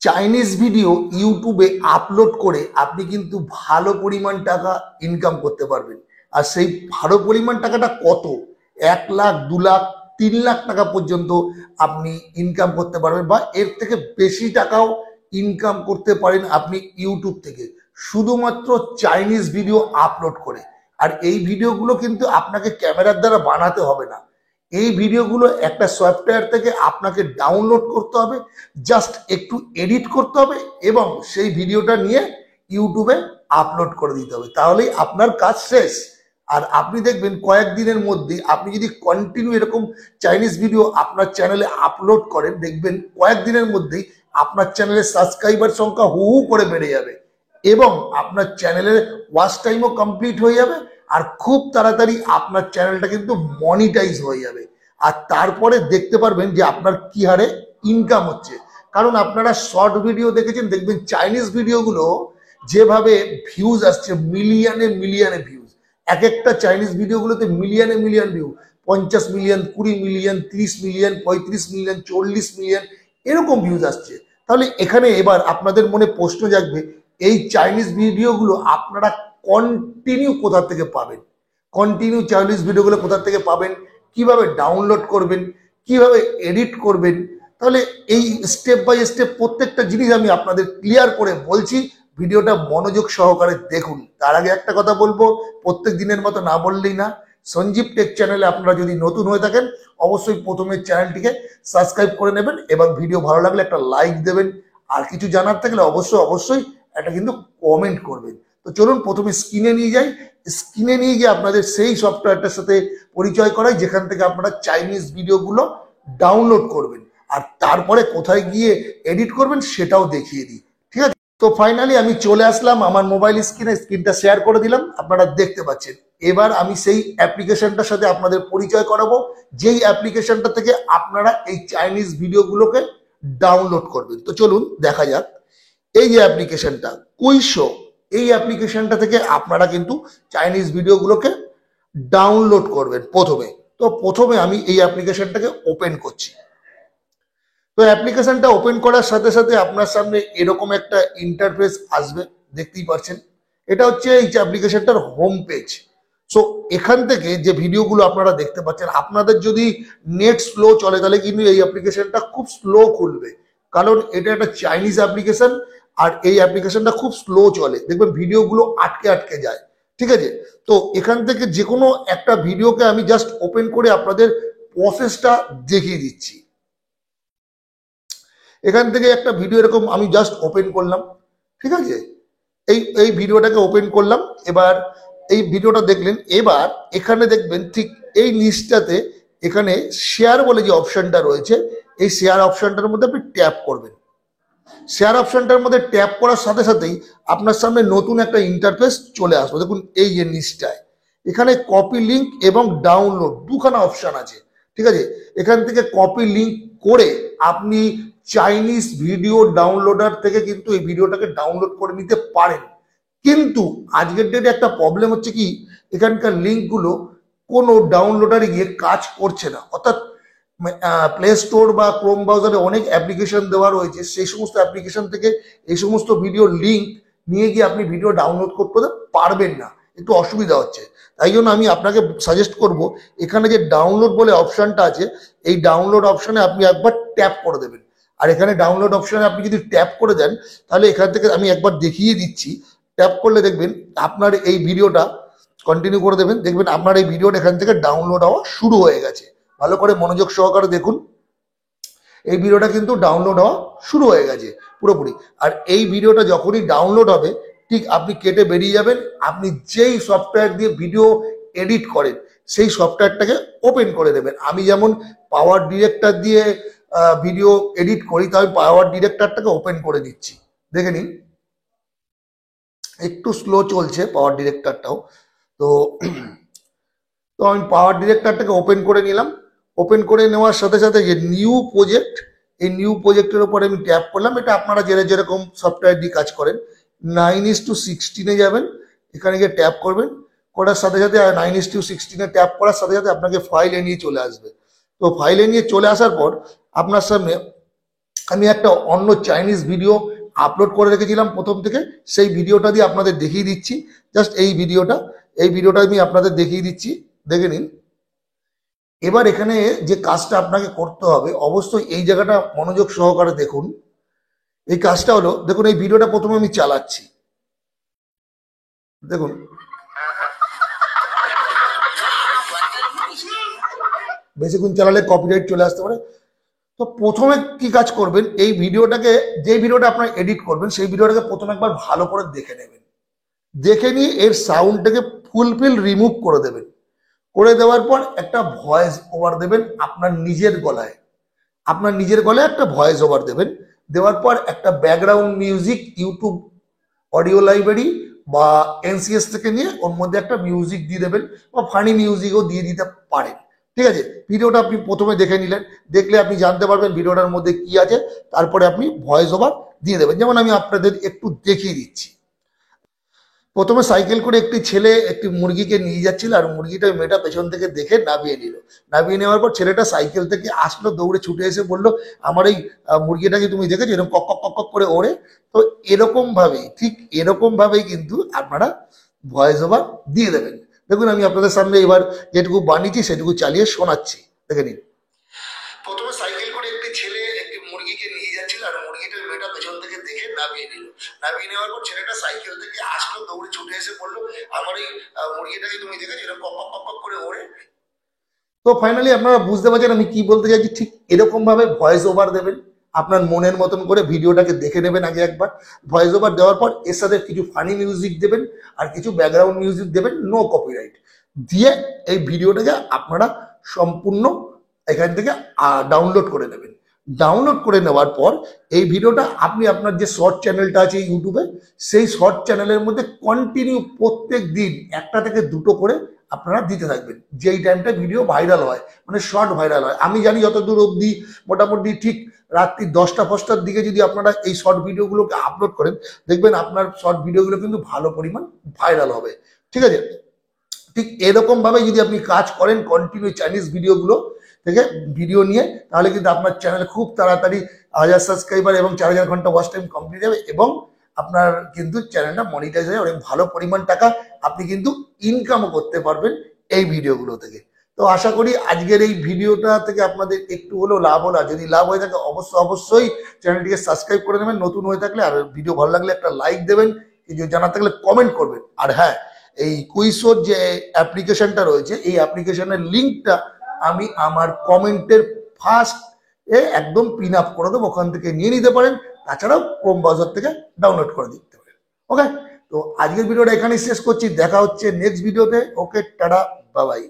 Chinese video ইউটিউবে upload করে আপনি কিন্তু ভালো পরিমাণ টাকা ইনকাম করতে পারবেন। আর সেই ভালো পরিমাণ টাকাটা কত? 1 লাখ, 2 লাখ, 3 লাখ টাকা পর্যন্ত আপনি ইনকাম করতে পারবেন, বা এর থেকে বেশি টাকাও ইনকাম করতে পারেন আপনি ইউটিউব থেকে, শুধুমাত্র চাইনিজ ভিডিও আপলোড করে। আর এই ভিডিওগুলো কিন্তু আপনাকে ক্যামেরার দ্বারা বানাতে হবে না। এই ভিডিওগুলো একটা সফটওয়্যার থেকে আপনাকে ডাউনলোড করতে হবে, জাস্ট একটু এডিট করতে হবে এবং সেই ভিডিওটা নিয়ে ইউটিউবে আপলোড করে দিতে হবে, তাহলেই আপনার কাজ শেষ। আর আপনি দেখবেন কয়েকদিনের মধ্যে আপনি যদি কন্টিনিউ এরকম চাইনিজ ভিডিও আপনার চ্যানেলে আপলোড করেন, দেখবেন কয়েকদিনের মধ্যেই আপনার চ্যানেলের সাবস্ক্রাইবার সংখ্যা হু হু করে বেড়ে যাবে এবং আপনার চ্যানেলের ওয়াচ টাইমও কমপ্লিট হয়ে যাবে। আর খুব তাড়াতাড়ি আপনার চ্যানেলটা কিন্তু মনিটাইজ হয়ে যাবে। আর তারপরে দেখতে পারবেন যে আপনার কি হারে ইনকাম হচ্ছে। কারণ আপনারা শর্ট ভিডিও দেখেছেন, দেখবেন চাইনিজ ভিডিওগুলো যেভাবে ভিউজ আসছে, মিলিয়নে মিলিয়নে ভিউজ। এক একটা চাইনিজ ভিডিওগুলোতে মিলিয়নে million view, 50 million, 20 million, 30 million, 35 million, 40 million, এরকম ভিউজ আসছে। তাহলে এখানে এবার আপনাদের মনে প্রশ্ন জাগবে, এই চাইনিজ ভিডিওগুলো আপনারা কন্টিনিউ কোথা থেকে পাবেন? কন্টিনিউ চাইনিজ ভিডিওগুলো কোথা থেকে পাবেন, কিভাবে ডাউনলোড করবেন, কিভাবে এডিট করবেন? তাহলে এই স্টেপ বাই স্টেপ প্রত্যেকটা জিনিস আমি আপনাদের ক্লিয়ার করে বলছি, ভিডিওটা মনোযোগ সহকারে দেখুন। তার আগে একটা কথা বলবো, প্রত্যেক দিনের মতো না বললেই না, সঞ্জীব টেক চ্যানেলে আপনারা যদি নতুন হয়ে থাকেন অবশ্যই প্রথমে চ্যানেলটিকে সাবস্ক্রাইব করে নেবেন এবং ভিডিও ভালো লাগলে একটা লাইক দেবেন। আর কিছু জানার থাকলে অবশ্যই অবশ্যই একটা কিন্তু কমেন্ট করবেন। তো চলুন প্রথমে স্ক্রিনে নিয়ে যাই। স্ক্রিনে নিয়ে গিয়ে আপনাদের সেই সফটওয়্যারটার সাথে পরিচয় করাই যেখান থেকে আপনারা চাইনিজ ভিডিওগুলো ডাউনলোড করবেন, আর তারপরে কোথায় গিয়ে এডিট করবেন সেটাও দেখিয়ে দিই। ঠিক আছে? তো ফাইনালি আমি চলে আসলাম আমার মোবাইল স্ক্রিনে, স্ক্রিনটা শেয়ার করে দিলাম, আপনারা দেখতে পাচ্ছেন। এবার আমি সেই অ্যাপ্লিকেশনটার সাথে আপনাদের পরিচয় করাবো, যেই অ্যাপ্লিকেশনটা থেকে আপনারা এই চাইনিজ ভিডিওগুলোকে ডাউনলোড করবেন। তো চলুন দেখা যাক। এই যে অ্যাপ্লিকেশনটা কুইশো, এই অ্যাপ্লিকেশনটা থেকে আপনারা কিন্তু চাইনিজ ভিডিওগুলোকে ডাউনলোড করবেন প্রথমে। তো প্রথমে আমি এই অ্যাপ্লিকেশনটাকে ওপেন করছি। তো অ্যাপ্লিকেশনটা ওপেন করার সাথে সাথে আপনার সামনে এরকম একটা ইন্টারফেস আসবে, দেখতেই পাচ্ছেন। এটা হচ্ছে এই যে অ্যাপ্লিকেশনটার হোম পেজ। সো এখান থেকে যে ভিডিওগুলো আপনারা দেখতে পাচ্ছেন, আপনাদের যদি নেট স্লো চলে তাহলে কিন্তু এই অ্যাপ্লিকেশনটা খুব স্লো খুলবে, কারণ এটা একটা চাইনিজ অ্যাপ্লিকেশন। আর এই অ্যাপ্লিকেশনটা খুব স্লো চলে, দেখবেন ভিডিওগুলো আটকে আটকে যায়। ঠিক আছে? তো এখান থেকে যে কোনো একটা ভিডিওকে আমি জাস্ট ওপেন করে আপনাদের প্রসেসটা দেখিয়ে দিচ্ছি। এখান থেকে একটা ভিডিও এরকম আমি জাস্ট ওপেন করলাম। ঠিক আছে? এই এই ভিডিওটাকে ওপেন করলাম। এবার এই ভিডিওটা দেখলেন। এবার এখানে দেখবেন ঠিক এই নিচটাতে এখানে শেয়ার বলে যে অপশনটা রয়েছে, এই শেয়ার অপশনটার মধ্যে আপনি ট্যাপ করবেন। শেয়ার অপশনটার মধ্যে ট্যাপ করার সাথে সাথেই আপনার সামনে নতুন একটা ইন্টারফেস চলে আসবে। দেখুন এই যে নিচটায় এখানে কপি লিঙ্ক এবং ডাউনলোড দুখানা অপশন আছে। ঠিক আছে? এখান থেকে কপি লিঙ্ক করে আপনি চাইনিজ ভিডিও ডাউনলোডার থেকে কিন্তু এই ভিডিওটাকে ডাউনলোড করে নিতে পারেন। কিন্তু আজকের ডেটে একটা প্রবলেম হচ্ছে কি, এখানকার লিঙ্কগুলো কোনো ডাউনলোডারে গিয়ে কাজ করছে না। অর্থাৎ প্লে স্টোর বা ক্রোম ব্রাউজারে অনেক অ্যাপ্লিকেশন দেওয়া রয়েছে, সেই সমস্ত অ্যাপ্লিকেশন থেকে এই সমস্ত ভিডিওর লিঙ্ক নিয়ে গিয়ে আপনি ভিডিও ডাউনলোড করতে পারবেন না, একটু অসুবিধা হচ্ছে। তাই জন্য আমি আপনাকে সাজেস্ট করব, এখানে যে ডাউনলোড বলে অপশনটা আছে, এই ডাউনলোড অপশনে আপনি একবার ট্যাপ করে দেবেন। আর এখানে ডাউনলোড অপশনে আপনি যদি ট্যাপ করে দেন তাহলে এখান থেকে আমি একবার দেখিয়ে দিচ্ছি। ট্যাপ করলে দেখবেন আপনার এই ভিডিওটা কন্টিনিউ করে দেবেন, দেখবেন আপনার এই ভিডিওটা এখান থেকে ডাউনলোড হওয়া শুরু হয়ে গেছে। ভালো করে মনোযোগ সহকারে দেখুন, এই ভিডিওটা কিন্তু ডাউনলোড হওয়া শুরু হয়ে গেছে পুরোপুরি। আর এই ভিডিওটা যখনই ডাউনলোড হবে ঠিক আপনি কেটে বেরিয়ে যাবেন। আপনি যেই সফটওয়্যার দিয়ে ভিডিও এডিট করেন সেই সফটওয়্যারটাকে ওপেন করে দেবেন। আমি যেমন পাওয়ার ডিরেক্টর দিয়ে ভিডিও এডিট করি, তাই আমি পাওয়ার ডিরেক্টরটাকে ওপেন করে দিচ্ছি। দেখে নিন, একটু স্লো চলছে পাওয়ার ডিরেক্টরটাও। তো তো আমি পাওয়ার ডিরেক্টরটাকে ওপেন করে নিলাম। ওপেন করে নেওয়ার সাথে সাথে যে নিউ প্রজেক্ট, এই নিউ প্রজেক্টের উপরে আমি ট্যাপ করলাম। এটা আপনারা যেরকম সফটওয়্যার দিয়ে কাজ করেন 9:16 যাবেন, এখানে গিয়ে ট্যাপ করবেন। করার সাথে সাথে 9:16 ট্যাপ করার সাথে সাথে আপনাকে ফাইলে নিয়ে চলে আসবে। তো ফাইলে নিয়ে চলে আসার পর আপনার সামনে আমি একটা অন্য চাইনিজ ভিডিও আপলোড করে রেখেছিলাম প্রথম থেকে, সেই ভিডিওটা দিয়ে আপনাদের দেখিয়ে দিচ্ছি। জাস্ট এই ভিডিওটা আমি আপনাদের দেখিয়ে দিচ্ছি, দেখে নিন। এবার এখানে যে কাজটা আপনাকে করতে হবে, অবশ্যই এই জায়গাটা মনোযোগ সহকারে দেখুন। এই কাজটা হলো, দেখুন এই ভিডিওটা প্রথমে আমি চালাচ্ছি, দেখুন বেশিক্ষণ চালালে কপিরাইট চলে আসতে পারে। তো প্রথমে কি কাজ করবেন, এই ভিডিওটাকে, যে ভিডিওটা আপনার এডিট করবেন সেই ভিডিওটাকে প্রথমে একবার ভালো করে দেখে নেবেন। দেখে নিয়ে এর সাউন্ডটাকে ফুলফিল রিমুভ করে দেবেন। করে দেওয়ার পর একটা ভয়েস ওভার দেবেন আপনার নিজের গলায়, একটা ভয়েস ওভার দেবেন। দেওয়ার পর একটা background music YouTube audio library বা এনসিএস থেকে নিয়ে ওর মধ্যে একটা মিউজিক দিয়ে দেবেন, বা ফানি মিউজিকও দিয়ে দিতে পারেন। ঠিক আছে, ভিডিওটা আপনি প্রথমে দেখে নিলেন, দেখলে আপনি জানতে পারবেন ভিডিওটার মধ্যে কি আছে। তারপরে আপনি ভয়েস ওভার দিয়ে দেবেন। যেমন আমি আপনাদের একটু দেখিয়ে দিচ্ছি। প্রথমে সাইকেল করে একটি ছেলে একটি মুরগিকে নিয়ে যাচ্ছিল, আর মুরগিটা মেয়েটা পেছন থেকে দেখে নামিয়ে নিল। নামিয়ে নেওয়ার পর ছেলেটা সাইকেল থেকে আসলো, দৌড়ে ছুটে এসে বললো, আমার এই মুরগিটাকে তুমি দেখেছো এরকম কক কক কক কক করে ওড়ে। তো এরকম ভাবেই, ঠিক এরকম ভাবেই কিন্তু আপনারা ভয়েস ওভার দিয়ে দেবেন। দেখুন আমি আপনাদের সামনে এবার যেটুকু বানিয়েছি সেটুকু চালিয়ে শোনাচ্ছি, দেখে নিন। প্রথমে সাইকেল করে একটি ছেলে একটি মুরগিকে নিয়ে যাচ্ছিল, আর মুরগিটা মেয়েটা পেছন থেকে দেখে নামিয়ে নিল। নামিয়ে নেওয়ার পর ছেলেটা সাইকেল থেকে আসলো, দৌড়ে ছুটে এসে বললো, আমার এই মুরগিটাকে তুমি দেখেছো এরকম কক কক কক করে ওড়ে। তো ফাইনালি আপনারা বুঝতে পারছেন আমি কি বলতে চাইছি। ঠিক এরকম ভাবে ভয়েস ওভার দেবেন, আপনার মনের মতন করে ভিডিওটাকে দেখে নেবেন আগে একবার। ভয়েস ওভার দেওয়ার পর এর সাথে কিছু ফানি মিউজিক দেবেন আর কিছু ব্যাকগ্রাউন্ড মিউজিক দেবেন, নো কপিরাইট দিয়ে এই ভিডিওটাকে আপনারা সম্পূর্ণ এখান থেকে ডাউনলোড করে নেবেন। ডাউনলোড করে নেওয়ার পর এই ভিডিওটা আপনি আপনার যে শর্ট চ্যানেলটা আছে ইউটিউবে, সেই শর্ট চ্যানেলের মধ্যে কন্টিনিউ প্রত্যেক দিন একটা থেকে দুটো করে আপনারা দিতে থাকবেন, যেই টাইমটা ভিডিও ভাইরাল হয়, মানে শর্ট ভাইরাল হয়। আমি জানি যতদূর অবধি মোটামুটি ঠিক রাত্রি 10টা-5টার দিকে যদি আপনারা এই শর্ট ভিডিওগুলোকে আপলোড করেন, দেখবেন আপনার শর্ট ভিডিওগুলো কিন্তু ভালো পরিমাণ ভাইরাল হবে। ঠিক আছে, ঠিক এরকম ভাবে যদি আপনি কাজ করেন কন্টিনিউ চাইনিজ ভিডিওগুলো থেকে ভিডিও নিয়ে, তাহলে কিন্তু আপনার চ্যানেল খুব তাড়াতাড়ি 1000 সাবস্ক্রাইবার এবং 4000 ঘন্টা ওয়াচ টাইম কমপ্লিট হবে, এবং আপনার কিন্তু চ্যানেলটা মনিটাইজ হয়ে অনেক ভালো পরিমাণ টাকা আপনি কিন্তু ইনকামও করতে পারবেন এই ভিডিওগুলো থেকে। তো আশা করি আজকের এই ভিডিওটা থেকে আপনাদের একটু হলেও লাভ হলো। আর যদি লাভ হয়ে থাকে অবশ্যই চ্যানেলটিকে সাবস্ক্রাইব করে নেবেন নতুন হয়ে থাকলে, আর ভিডিও ভালো লাগলে একটা লাইক দেবেন, কিছু জানার থাকলে কমেন্ট করবেন। আর হ্যাঁ, এই কুইজশোর যে অ্যাপ্লিকেশনটা রয়েছে, এই অ্যাপ্লিকেশনের লিঙ্কটা আমি আমার কমেন্টের ফার্স্ট একদম পিন আপ করে দেবো, ওখান থেকে নিয়ে নিতে পারেন। তাছাড়াও ক্রোম ব্রাউজার থেকে ডাউনলোড করে দিতে পারেন। ওকে, তো আজকের ভিডিওটা এখানেই শেষ করছি, দেখা হচ্ছে নেক্সট ভিডিওতে। ওকে, টাটা, বাই বাই।